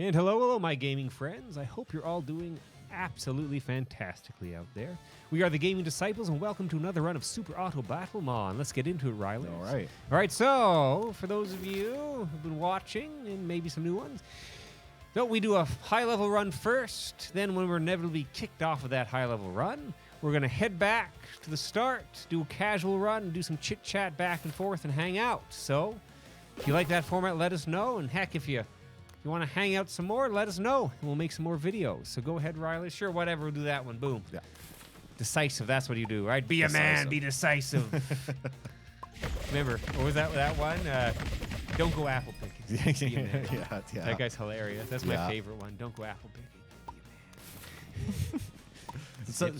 And hello, my gaming friends. I hope you're all doing absolutely fantastically out there. We are the Gaming Disciples, and welcome to another run of Super Auto Battlemon. Let's get into it, Riley. All right. All right, so for those of you who've been watching, and maybe some new ones, so we do a high-level run first. Then when we're inevitably kicked off of that high-level run, we're going to head back to the start, do a casual run, and do some chit-chat back and forth and hang out. So if you like that format, let us know. And heck, if you want to hang out some more, let us know, and we'll make some more videos. So go ahead, Riley. Sure, whatever. We'll do that one. Boom. Yeah. Decisive. That's what you do, right? Be a man. Be decisive. Remember, what was that one? Don't go apple picking. Be a man. Yeah. That guy's hilarious. That's my favorite one. Don't go apple picking. Be a man.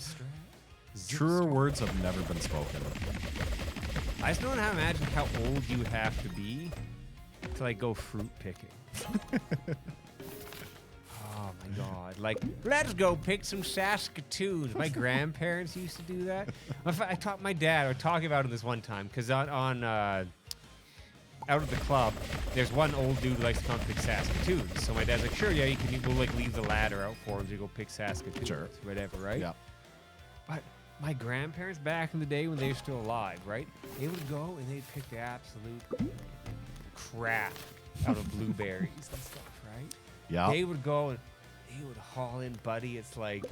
Truer words have never been spoken. I just don't know how to imagine how old you would have to be to like go fruit picking. Oh my god. Like, let's go pick some Saskatoons. My grandparents used to do that. I taught my dad, I was talking about it this one time, because on out at the club, there's one old dude who likes to come pick Saskatoons. So my dad's like, sure, yeah, we'll like leave the ladder out for him to go pick Saskatoons. Sure. Whatever, right? Yeah. But my grandparents back in the day when they were still alive, right? They would go and they'd pick the absolute crap out of blueberries and stuff, right? Yeah. They would go and they would haul in, buddy. It's like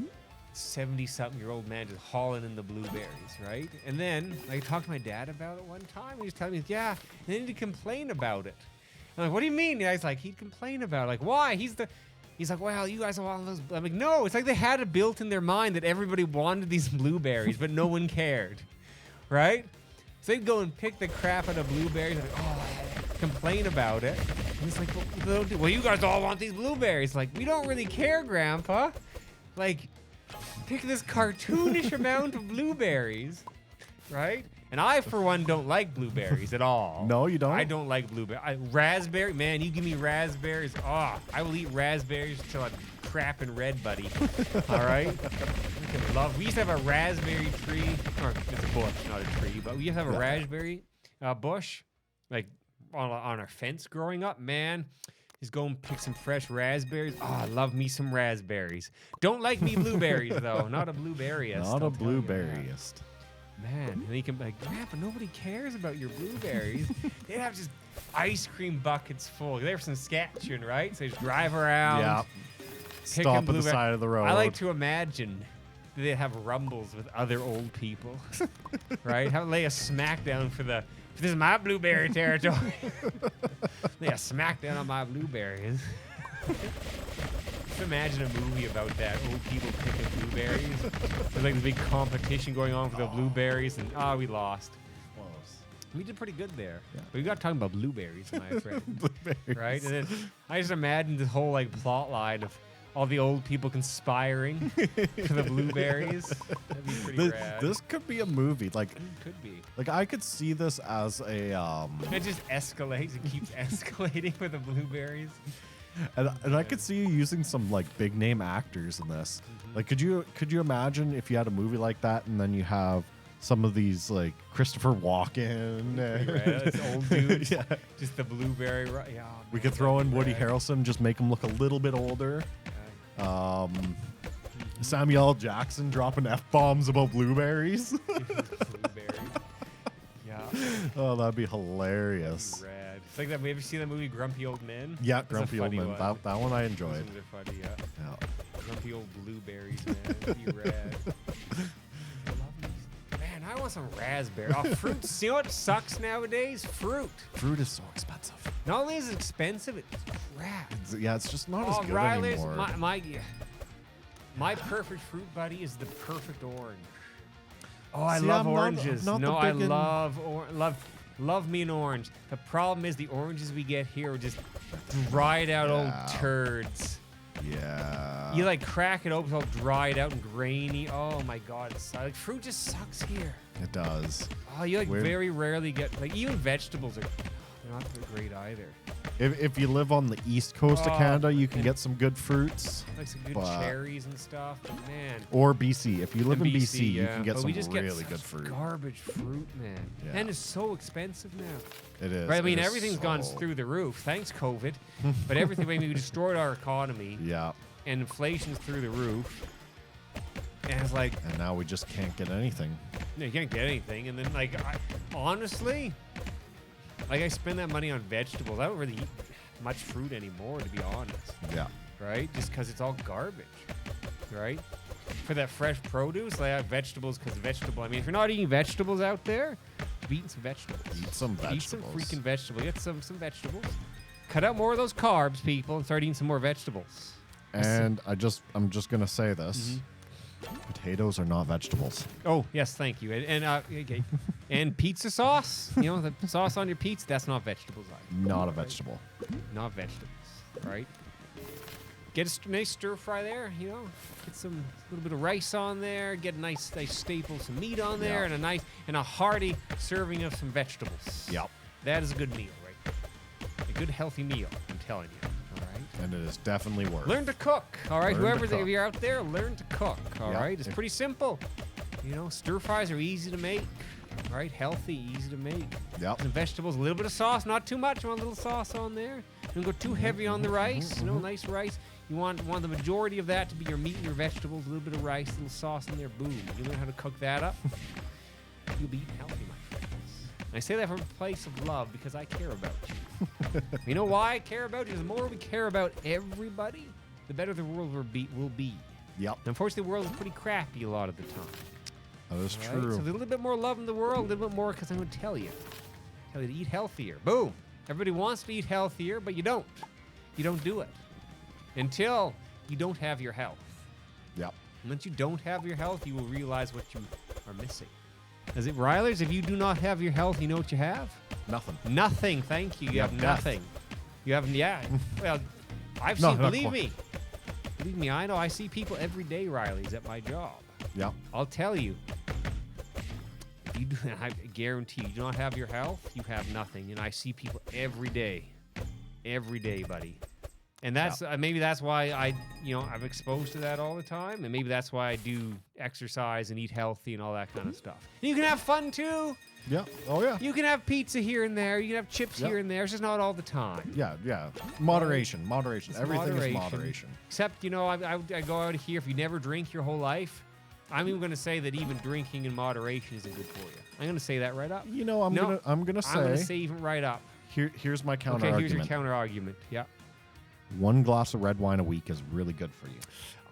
70-something-year-old man just hauling in the blueberries, right? And then I talked to my dad about it one time. He was telling me, yeah, and then he'd complain about it. I'm like, what do you mean? And I was like, he'd complain about it. Like, why? He's like, well, you guys are all those. I'm like, no, it's like they had it built in their mind that everybody wanted these blueberries, but no one cared, right? So they'd go and pick the crap out of blueberries. Like, oh, complain about it. And it's like, well, you guys all want these blueberries. Like, we don't really care, Grandpa. Like, pick this cartoonish amount of blueberries, right? And I, for one, don't like blueberries at all. No, you don't? I don't like blueberries. Raspberry, man, you give me raspberries. Oh, I will eat raspberries till I'm crap and red, buddy. All right? We used to have a raspberry tree, or it's a bush, not a tree, but we used to have a raspberry bush, like on our fence growing up, man. Just go and pick some fresh raspberries. Oh, I love me some raspberries. Don't like me blueberries, though. Not a blueberryist. Not a blueberryist. Man, and he can be like, Grandpa, nobody cares about your blueberries. They'd have just ice cream buckets full. They're from Saskatchewan, right? So they just drive around. Yeah. Stop at the side of the road. I like to imagine they have rumbles with other old people, right? Lay a smackdown for this is my blueberry territory. Lay a smackdown on my blueberries. Just imagine a movie about that. Old people picking blueberries. There's like this big competition going on for the blueberries, and we lost. Close. We did pretty good there. Yeah. But we got talking about blueberries, my friend. Blueberries. Right? And then I just imagine this whole like plot line of all the old people conspiring for the blueberries. That'd be pretty rad. This could be a movie. Like, It could be. like I could see this as a It just escalates and keeps escalating with the blueberries. and I could see you using some like big name actors in this. Mm-hmm. Like, could you imagine if you had a movie like that and then you have some of these like Christopher Walken, It's old dudes. Yeah. Just the blueberry. Yeah. We could throw in Woody rad. Harrelson, just make him look a little bit older. Yeah. Samuel L. Jackson dropping F-bombs about blueberries. Blueberries. Yeah. Oh, that'd be hilarious. Rad. It's like that. Have you ever seen the movie Grumpy Old Men? Yeah, That's a Grumpy Old funny Man. one. That one I enjoyed. Those ones are funny, yeah. Yeah. Grumpy old blueberries, man. That'd be rad. Man, I want some raspberry. Oh, fruits. You know what sucks nowadays? Fruit. Fruit is so expensive. Not only is it expensive, it's crap. It's just not as good Riley's, anymore. my perfect fruit buddy is the perfect orange. Oh, I See, love I'm not- oranges. I'm not No, the I big love me an orange. The problem is the oranges we get here are just dried out old turds. Yeah. You like crack it open, it's all dried out and grainy. Oh my god, like fruit just sucks here. It does. Oh, you like Weird. very rarely get like even vegetables are. not great either. If you live on the east coast of Canada, you can get some good fruits. Like some good cherries and stuff, but man. Or BC. If you live in BC, yeah. you can get but some we just really get good fruit. Garbage fruit, man. Yeah. And it's so expensive now. It is. Right? I mean, It is everything's gone through the roof. Thanks, COVID. But everything, I mean, we destroyed our economy. Yeah. And inflation's through the roof. And it's like... And now we just can't get anything. You can't get anything. And then, like, honestly, like, I spend that money on vegetables. I don't really eat much fruit anymore, to be honest. Yeah. Right? Just because it's all garbage. Right? For that fresh produce, like, I have vegetables because vegetable. I mean, if you're not eating vegetables out there, be eating some vegetables. Eat some vegetables. Eat some freaking vegetables. Get some vegetables. Cut out more of those carbs, people, and start eating some more vegetables. And I'm just gonna say this: potatoes are not vegetables. Oh yes, thank you. And okay. And pizza sauce, you know, the sauce on your pizza, that's not vegetables either. Not a vegetable. Not vegetables, right? Get a nice stir fry there, you know. Get some little bit of rice on there. Get a nice staple, some meat on there, and a hearty serving of some vegetables. Yep. That is a good meal, right? A good healthy meal. I'm telling you. And it is definitely worth. Learn to cook, all right? Learn to If you're out there, learn to cook, all Yeah. right? It's pretty simple. You know, stir fries are easy to make, all right? Healthy, easy to make. Yep. Some vegetables, a little bit of sauce, not too much. You want a little sauce on there. Don't go too heavy on the rice. You know, nice rice. You want the majority of that to be your meat and your vegetables. A little bit of rice, a little sauce in there. Boom. You learn how to cook that up. You'll be eating healthy, my friends. And I say that from a place of love because I care about you. You know why I care about you? The more we care about everybody, the better the world will be. Yep. Unfortunately, the world is pretty crappy a lot of the time. That is Right? true. So there's a little bit more love in the world, a little bit more because I'm going to tell you. To eat healthier. Boom. Everybody wants to eat healthier, but you don't. You don't do it. Until you don't have your health. Yep. And once you don't have your health, you will realize what you are missing. Is it Rilers? If you do not have your health, you know what you have? Nothing. Nothing. Thank you. You have nothing. You have, yeah. Well, I've No, seen, not believe quite. me. Believe me, I know. I see people every day, Riley's, at my job. Yep. I'll tell you. You do, I guarantee you do not have your health, you have nothing. And I see people every day. Every day, buddy. And that's maybe that's why I'm exposed to that all the time, and maybe that's why I do exercise and eat healthy and all that kind of stuff. And you can have fun too. Yeah. Oh yeah. You can have pizza here and there. You can have chips here and there. It's just not all the time. Yeah. Yeah. Moderation. Moderation. It's Everything is moderation. Except I go out here. If you never drink your whole life, I'm even going to say that even drinking in moderation isn't good for you. I'm going to say that right up. You know, I'm gonna say even right up. Here's my counter Okay, argument. here's your counter argument. Yeah. One glass of red wine a week is really good for you.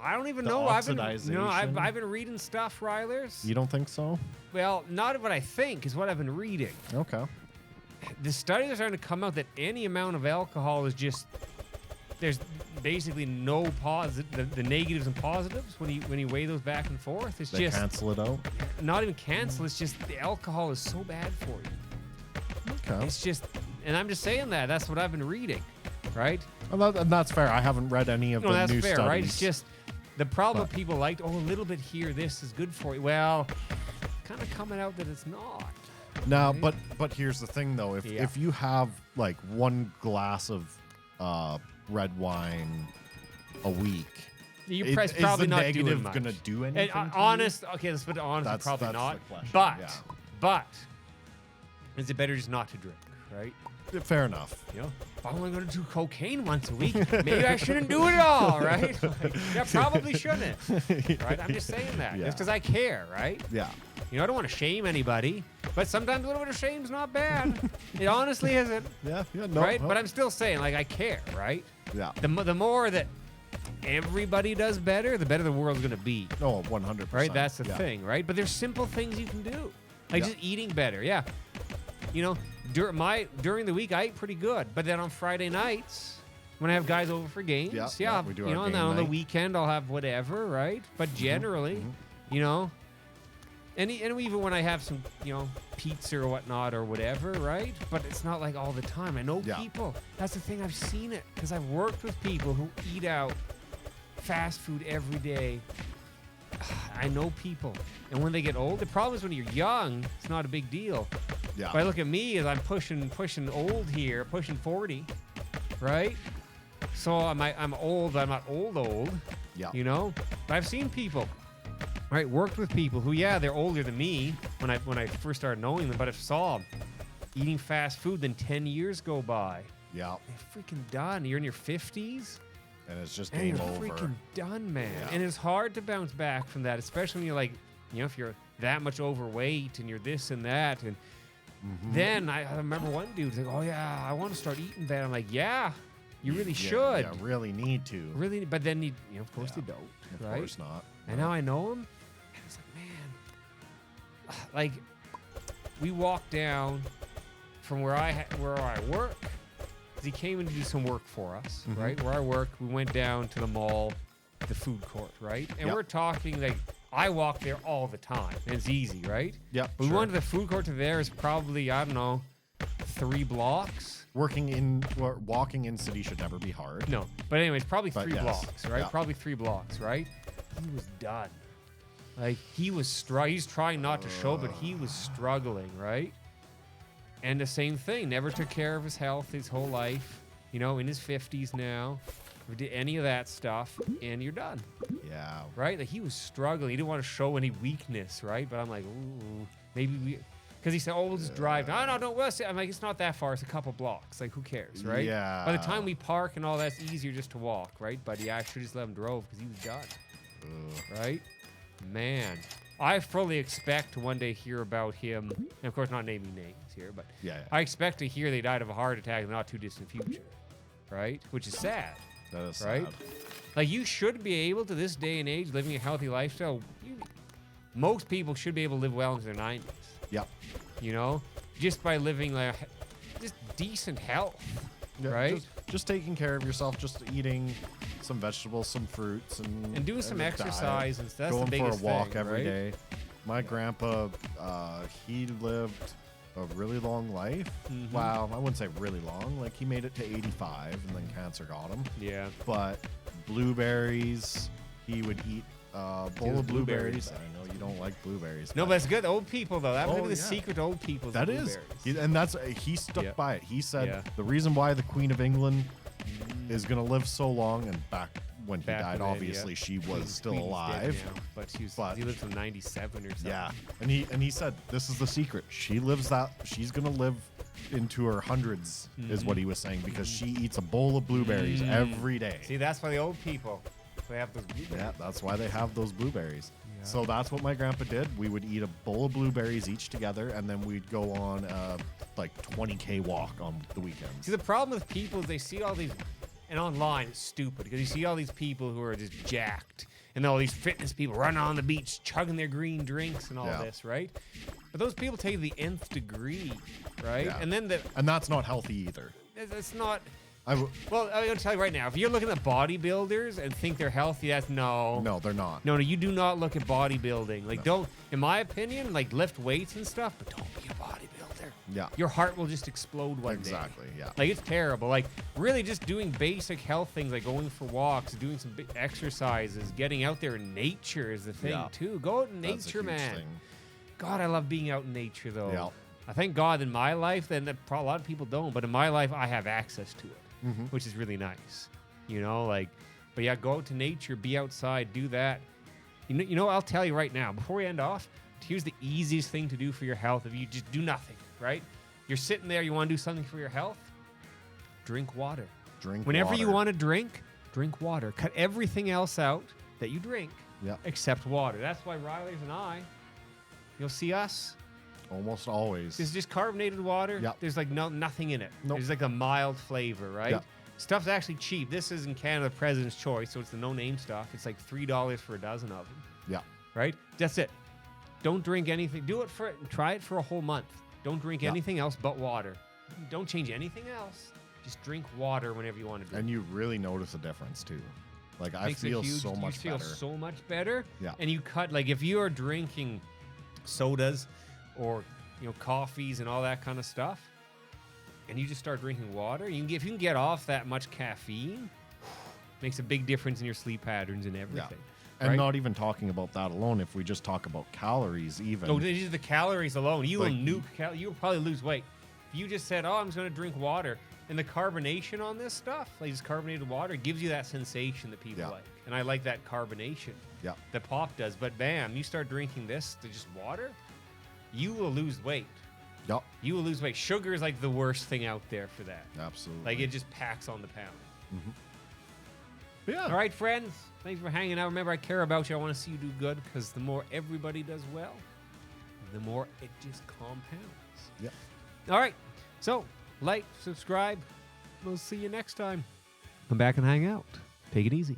I don't even The know. I've been oxidization. reading stuff, Rylers. You don't think so? Well, not what I think is what I've been reading. Okay. The studies are starting to come out that any amount of alcohol is just there's basically no the negatives and positives when you weigh those back and forth. It's They just cancel it out. not even cancel. It's just the alcohol is so bad for you. Okay. It's just, and I'm just saying that. That's what I've been reading, right? And that's fair. I haven't read any of No, the that's new fair, studies. right? It's just the problem. People liked, a little bit here. This is good for you. Well, kind of coming out that it's not. Now, right? but here's the thing though. If Yeah. if you have like one glass of red wine a week, You're is probably the not negative doing much. gonna do anything? And, to you? honest, okay, let's put it honest. That's Probably the not. question, But is it better just not to drink, right? Fair enough. You know, if I'm only going to do cocaine once a week, maybe I shouldn't do it at all, right? Like, yeah, probably shouldn't, right? I'm just saying that Yeah. just because I care, right? Yeah. You know, I don't want to shame anybody, but sometimes a little bit of shame's not bad. It honestly isn't, Yeah. Yeah. No. right? no. But I'm still saying, like, I care, right? Yeah. The more that everybody does better, the better the world's going to be. Oh, 100%. Right, that's the thing, right? But there's simple things you can do, like Yeah. just eating better. Yeah, you know, during the week I eat pretty good, but then on Friday nights when I have guys over for games, Yeah, we do you our know, and game then on the night. weekend I'll have whatever, right? But generally, you know, and even when I have some, you know, pizza or whatnot or whatever, right? But it's not like all the time. I know Yeah. people. That's the thing. I've seen it because I've worked with people who eat out fast food every day. I know people. And when they get old, the problem is when you're young, it's not a big deal. Yeah. But I look at me as I'm pushing old here, pushing 40, right? So I'm old. I'm not old. Yeah. You know. But I've seen people, right? Worked with people who, yeah, they're older than me when I first started knowing them. But I saw them eating fast food. Then 10 years go by. Yeah. They're freaking done. You're in your 50s. And it's just And game you're over. freaking done, man. Yeah. And it's hard to bounce back from that, especially when you're like, you know, if you're that much overweight and you're this and that. And then I remember one dude's like, oh, yeah, I want to start eating that. I'm like, yeah, you really should. Yeah, really need to. Really, but then, of course they don't, Of right? course not. And now I know him. And it's like, man, like, we walked down from where I work. He came in to do some work for us, right? Where I work, we went down to the mall, the food court, right? And Yep. we're talking like I walk there all the time. And it's easy, right? Yep, But we sure. went to the food court to there is probably, I don't know, 3 blocks. Walking in city should never be hard. No, but anyways, probably But 3 yes, blocks, right? yeah. Probably 3 blocks, right? He was done. Like he was he's trying not to show, but he was struggling, right? And the same thing, never took care of his health his whole life, you know, in his 50s now. Never did any of that stuff, and you're done, Yeah. right? Like he was struggling. He didn't want to show any weakness, right? But I'm like, ooh, maybe we, because he said, oh, we'll just drive. No, don't. I'm like, it's not that far. It's a couple blocks. Like, who cares, right? Yeah. By the time we park and all that's easier just to walk, right? But yeah, I should just let him drove because he was done, right? Man. I fully expect to one day hear about him, and of course not naming names here, but Yeah. I expect to hear they died of a heart attack in the not too distant future, right? Which is sad, That is right? sad. Like you should be able to this day and age, living a healthy lifestyle. Most people should be able to live well into their 90s, Yep. you know, just by living like just decent health, Yeah, right? Just taking care of yourself, just eating some vegetables, some fruits, and doing some a diet. exercise and stuff. That's Going the biggest for a walk thing, every right? day. My grandpa, he lived a really long life. Wow, I wouldn't say really long. Like he made it to 85, and then cancer got him. Yeah. But blueberries, he would eat a bowl the of blueberries. blueberries. I know you don't like blueberries. No, but it's good. Old people though. That would be the yeah. secret to old people. That is, blueberries. and that's he stuck Yep. by it. He said Yeah. the reason why the Queen of England is gonna live so long, and back when he Back died, then, obviously yeah. she was still Queen's dead alive. now, but he But- lived till 97 or something. Yeah, and he said this is the secret. She's gonna live into her hundreds, is what he was saying, because she eats a bowl of blueberries every day. See, that's why the old people, they have those blueberries. Yeah, that's why they have those blueberries. Yeah. So that's what my grandpa did. We would eat a bowl of blueberries each together, and then we'd go on a like 20K walk on the weekends. See, the problem with people is they see all these, and online it's stupid because you see all these people who are just jacked, and all these fitness people running on the beach, chugging their green drinks and all Yeah. this, right? But those people take the nth degree, right? Yeah. And then And that's not healthy either. it's not. I w- Well, I'm gonna tell you right now, if you're looking at bodybuilders and think they're healthy, that's no. no, they're not. No, you do not look at bodybuilding. Like, don't, in my opinion, like lift weights and stuff, but don't be a bodybuilder. Yeah. Your heart will just explode one day. Exactly. Yeah. Like, it's terrible. Like, really just doing basic health things like going for walks, doing some exercises, getting out there in nature is the thing, Yeah. too. Go out in That's a nature, huge man. thing. God, I love being out in nature, though. Yeah. I thank God in my life, then a lot of people don't, but in my life, I have access to it, which is really nice. You know, like, but yeah, go out to nature, be outside, do that. You know, I'll tell you right now, before we end off, here's the easiest thing to do for your health if you just do nothing, right? You're sitting there, you want to do something for your health? Drink water. Drink Whenever you water. want to drink water. Cut everything else out that you drink Yeah. except water. That's why Riley's and I, you'll see us, Almost always. it's just carbonated water. Yep. There's like nothing in it. Nope. There's like a mild flavor, right? Yep. Stuff's actually cheap. This is in Canada President's Choice, so it's the no-name stuff. It's like $3 for a dozen of them, Yeah. right? That's it. Don't drink anything. Try it for a whole month. Don't drink Yeah. anything else but water. Don't change anything else. Just drink water whenever you want to drink. And you really notice a difference too. Like I Makes a feel huge- so much you feel better. so much better. Yeah. And you cut, like, if you are drinking sodas or, you know, coffees and all that kind of stuff, and you just start drinking water, if you can get off that much caffeine, makes a big difference in your sleep patterns and everything. And right? not even talking about that alone. If we just talk about calories, even. Oh, these are the calories alone. You will Like- nuke. You will probably lose weight. If you just said, "Oh, I'm just going to drink water," and the carbonation on this stuff, like this carbonated water, gives you that sensation that people Yeah. like, and I like that carbonation. Yeah. That pop does. But bam, you start drinking this to just water, you will lose weight. Yep. You will lose weight. Sugar is like the worst thing out there for that. Absolutely. Like it just packs on the pound. But yeah. All right, friends. Thanks for hanging out. Remember, I care about you. I want to see you do good because the more everybody does well, the more it just compounds. Yep. All right. So, like, subscribe. We'll see you next time. Come back and hang out. Take it easy.